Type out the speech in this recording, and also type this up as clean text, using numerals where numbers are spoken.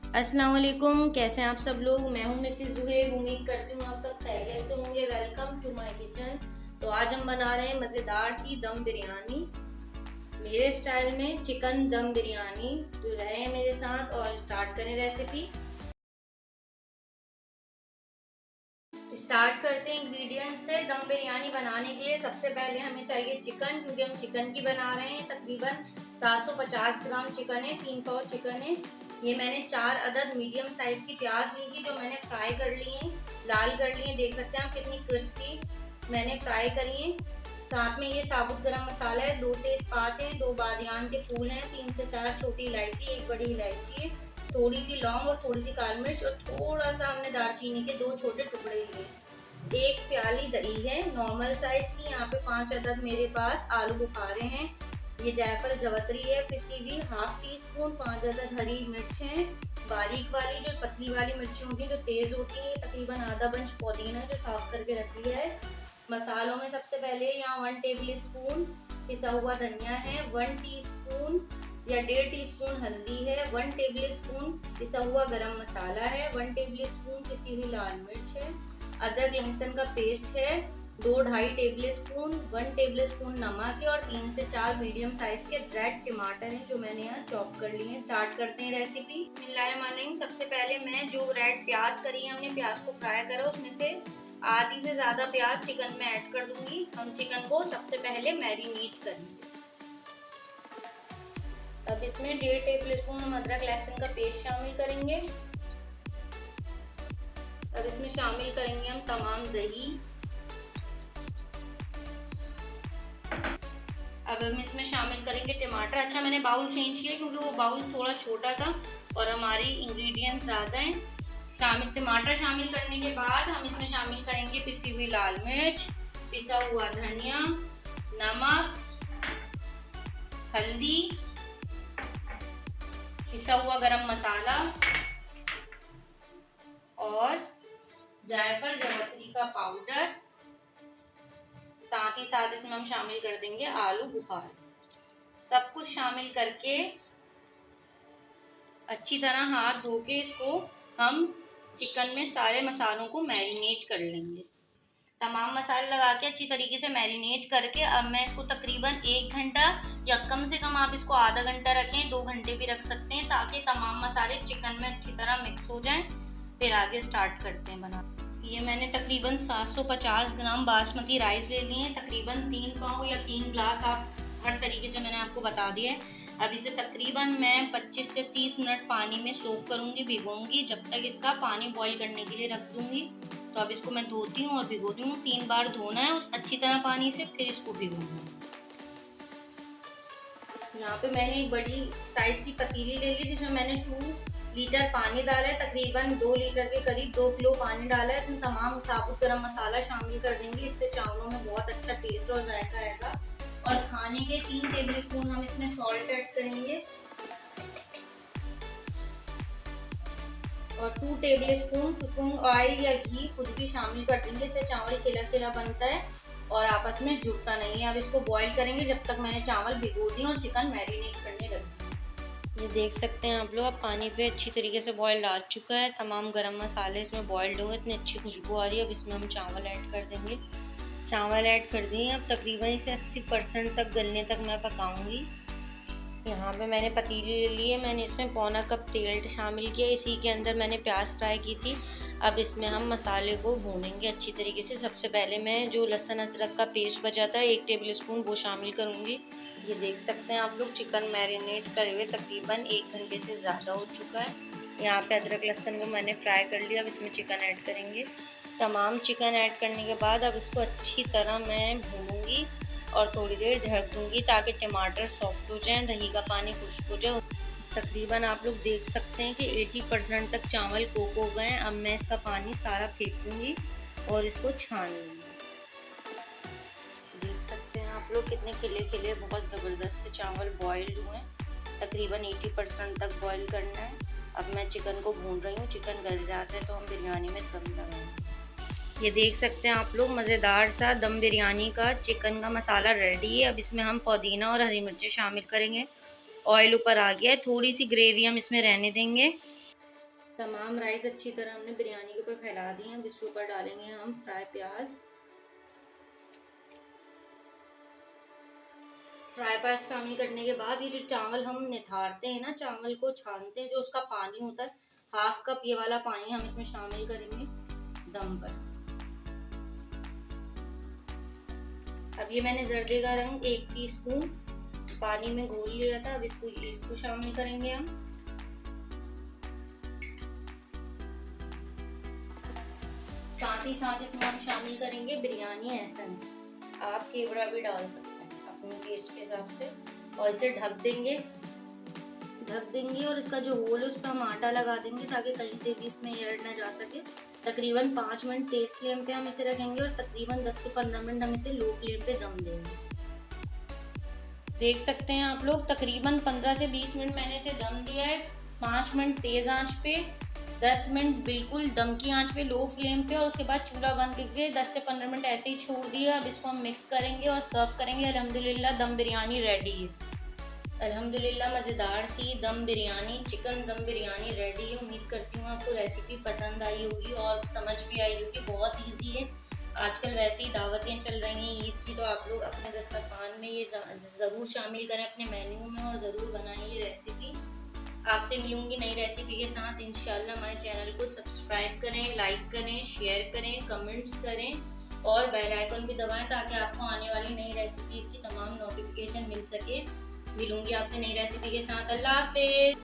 अस्सलाम वालेकुम, कैसे हैं आप सब लोग। मैं हूं मिसेस जुहैब। उम्मीद करती हूँ आप सब खैरियत से होंगे। Welcome to my kitchen. तो आज हम बना रहे हैं मज़ेदार सी दम बिरयानी, मेरे स्टाइल में चिकन दम बिरयानी। तो रहे मेरे साथ और स्टार्ट करें रेसिपी। स्टार्ट करते हैं इंग्रेडिएंट्स से। दम बिरयानी बनाने के लिए सबसे पहले हमें चाहिए चिकन, क्योंकि हम चिकन की बना रहे हैं। तकरीबन 750 ग्राम चिकन है, 3 पाव चिकन है। ये मैंने 4 अदद मीडियम साइज की प्याज ली थी, जो मैंने फ्राई कर ली है, लाल कर ली है। देख सकते हैं आप कितनी क्रिस्पी मैंने फ्राई करी है। साथ में ये साबुत गरम मसाला है, 2 तेजपात है, 2 बादियान के फूल हैं, 3 से 4 छोटी इलायची, 1 बड़ी इलायची है, थोड़ी सी लौंग और थोड़ी सी काली मिर्च और थोड़ा सा हमने दालचीनी के 2 छोटे टुकड़े लिए। 1 प्याली दही है नॉर्मल साइज की। यहाँ पे 5 अदद मेरे पास आलू बुखारे हैं। ये जायफल जवतरी है पिसी हुई, हाफ टी स्पून। 5 अदद हरी मिर्च है, बारीक वाली जो पतली वाली मिर्ची होती है जो तेज होती है। तकरीबन आधा बंच पुदीना जो साफ करके रख लिया है। मसालों में सबसे पहले यहाँ 1 टेबल स्पून पिसा हुआ धनिया है, 1 टीस्पून या 1.5 टीस्पून हल्दी है, 1 टेबल स्पून पिसा हुआ गरम मसाला है, 1 टेबल स्पून पिसी हुई लाल मिर्च है, अदरक लहसुन का पेस्ट है, 2-2.5 टेबल स्पून, 1 टेबल स्पून नमक है और 3 से 4 मीडियम साइज के रेड टमाटर हैं जो मैंने यहाँ चॉप कर लिए हैं। स्टार्ट करते हैं रेसिपी। बिस्मिल्लाहिर्रहमानिर्रहीम। सबसे पहले मैं जो रेड प्याज करी है, हमने प्याज को फ्राई करा, उसमें से आधी से ज्यादा प्याज चिकन में ऐड कर दूंगी। हम चिकन को सबसे पहले मैरिनेट करेंगे। अब इसमें 1.5 टेबल स्पून हम अदरक लहसुन का पेस्ट शामिल करेंगे। अब इसमें शामिल करेंगे हम तमाम दही। अब हम इसमें शामिल करेंगे टमाटर। अच्छा, मैंने बाउल चेंज किया क्योंकि वो बाउल थोड़ा छोटा था और हमारी इंग्रेडिएंट्स ज़्यादा हैं। टमाटर शामिल करने के बाद हम इसमें शामिल करेंगे पिसी हुई लाल मिर्च, पिसा हुआ धनिया, नमक, हल्दी, पिसा हुआ गरम मसाला और जायफल जवतरी का पाउडर। साथ ही साथ इसमें हम शामिल कर देंगे आलू बुखार। सब कुछ शामिल करके अच्छी तरह हाथ धो के इसको हम चिकन में सारे मसालों को मैरिनेट कर लेंगे। तमाम मसाले लगा के अच्छी तरीके से मैरिनेट करके अब मैं इसको तकरीबन 1 घंटा या कम से कम आप इसको आधा घंटा रखें, 2 घंटे भी रख सकते हैं, ताकि तमाम मसाले चिकन में अच्छी तरह मिक्स हो जाएं। फिर आगे स्टार्ट करते हैं बना। ये मैंने तकरीबन 750 ग्राम बासमती राइस ले लिए हैं, तकरीबन 3 पाव या 3 ग्लास, आप हर तरीके से मैंने आपको बता दिया है। अब इसे तकरीबन मैं 25 से 30 मिनट पानी में सोक करूँगी, भिगोऊंगी, जब तक इसका पानी बॉईल करने के लिए रख दूँगी। तो अब इसको मैं धोती हूँ और भिगोती हूँ। 3 बार धोना है उस अच्छी तरह पानी से, फिर इसको भिगोना है। यहाँ पे मैंने एक बड़ी साइज की पतीली ले ली जिसमें मैंने 2 लीटर पानी डाला है। तकरीबन 2 लीटर के करीब 2 किलो पानी डाला है। इसमें तमाम साबुत गरम मसाला शामिल कर देंगे, इससे चावलों में बहुत अच्छा टेस्ट और जायका आएगा। और खाने के 3 टेबल स्पून हम इसमें सॉल्ट ऐड करेंगे और 2 टेबल स्पून कुकिंग ऑयल या घी कुछ भी शामिल कर देंगे। इससे चावल खिला खिला बनता है और आपस में जुड़ता नहीं है। अब इसको बॉईल करेंगे जब तक मैंने चावल भिगो दिए और चिकन मैरिनेट करने रख दिया। ये देख सकते हैं आप लोग, अब पानी पे अच्छी तरीके से बॉईल आ चुका है। तमाम गरम मसाले इसमें बॉइल्ड होंगे, इतनी अच्छी खुशबू आ रही है। अब इसमें हम चावल ऐड कर देंगे। चावल ऐड कर दिए। अब तकरीबन इसे 80% तक गलने तक मैं पकाऊंगी। यहाँ पे मैंने पतीली ले ली है, मैंने इसमें पौना कप तेल शामिल किया। इसी के अंदर मैंने प्याज फ्राई की थी। अब इसमें हम मसाले को भूनेंगे अच्छी तरीके से। सबसे पहले मैं जो लहसुन अदरक का पेस्ट बचा था 1 टेबल स्पून वो शामिल करूँगी। ये देख सकते हैं आप लोग, चिकन मैरिनेट करे हुए तकरीबन 1 घंटे से ज़्यादा हो चुका है। यहाँ पे अदरक लहसुन को मैंने फ्राई कर लिया। अब इसमें चिकन ऐड करेंगे। तमाम चिकन ऐड करने के बाद अब इसको अच्छी तरह मैं भूनूंगी और थोड़ी देर ढक दूंगी ताकि टमाटर सॉफ्ट हो जाएं, दही का पानी खुश्क हो जाए। तकरीबन आप लोग देख सकते हैं कि 80% तक चावल कुक हो गए हैं। अब मैं इसका पानी सारा फेंक दूंगी और इसको छान लूँगी। देख सकते हैं आप लोग कितने खिले खिले बहुत ज़बरदस्त से चावल बॉइल्ड हुए हैं। तकरीबन 80% तक बॉईल करना है। अब मैं चिकन को भून रही हूँ। चिकन गल जाता है तो हम बिरयानी में दम लगाएंगे। ये देख सकते हैं आप लोग, मज़ेदार सा दम बिरयानी का चिकन का मसाला रेडी है। अब इसमें हम पुदीना और हरी मिर्चें शामिल करेंगे। ऑयल ऊपर आ गया है, थोड़ी सी ग्रेवी हम इसमें रहने देंगे। तमाम राइस अच्छी तरह हमने बिरयानी के ऊपर फैला दिए हैं। अब इसके ऊपर डालेंगे हम फ्राई प्याज। फ्राई प्याज शामिल करने के बाद ये जो चावल हम निथारते हैं ना, चावल को छानते हैं, जो उसका पानी होता है, 1/2 कप ये वाला पानी हम इसमें शामिल करेंगे दम पर। अब ये मैंने जर्दे का रंग 1 टीस्पून पानी में घोल लिया था। अब इसको शामिल करेंगे हम। साथ ही साथ इसमें हम शामिल करेंगे बिरयानी एसेंस। आप केवड़ा भी डाल सकते हैं अपने टेस्ट के हिसाब से। और इसे ढक देंगे और इसका जो होल है उस पर हम आटा लगा देंगे ताकि कहीं से भी इसमें एयर ना जा सके। तकरीबन 5 मिनट तेज फ्लेम पे हम इसे रखेंगे और तकरीबन 10 से 15 मिनट हम इसे लो फ्लेम पे दम देंगे। देख सकते हैं आप लोग, तकरीबन 15 से 20 मिनट मैंने इसे दम दिया है। 5 मिनट तेज आंच पे, 10 मिनट बिल्कुल दम की आंच पे लो फ्लेम पे, और उसके बाद चूल्हा बंद करके 10 से 15 मिनट ऐसे ही छोड़ दिया। अब इसको हम मिक्स करेंगे और सर्व करेंगे। अल्हम्दुलिल्लाह दम बिरयानी रेडी है। अल्हम्दुलिल्लाह मज़ेदार सी दम बिरयानी, चिकन दम बिरयानी रेडी है। उम्मीद करती हूँ आपको रेसिपी पसंद आई होगी और समझ भी आई होगी। बहुत ईजी है। आजकल वैसे ही दावतें चल रही हैं ईद की, तो आप लोग अपने दस्तरखान में ये ज़रूर शामिल करें अपने मेन्यू में, और ज़रूर बनाएं ये रेसिपी। आपसे मिलूंगी नई रेसिपी के साथ इंशाल्लाह। हमारे चैनल को सब्सक्राइब करें, लाइक करें, शेयर करें, कमेंट्स करें और बेल आइकन भी दबाएं ताकि आपको आने वाली नई रेसिपीज़ की तमाम नोटिफिकेशन मिल सके। मिलूंगी आपसे नई रेसिपी के साथ। अल्लाह हाफिज़।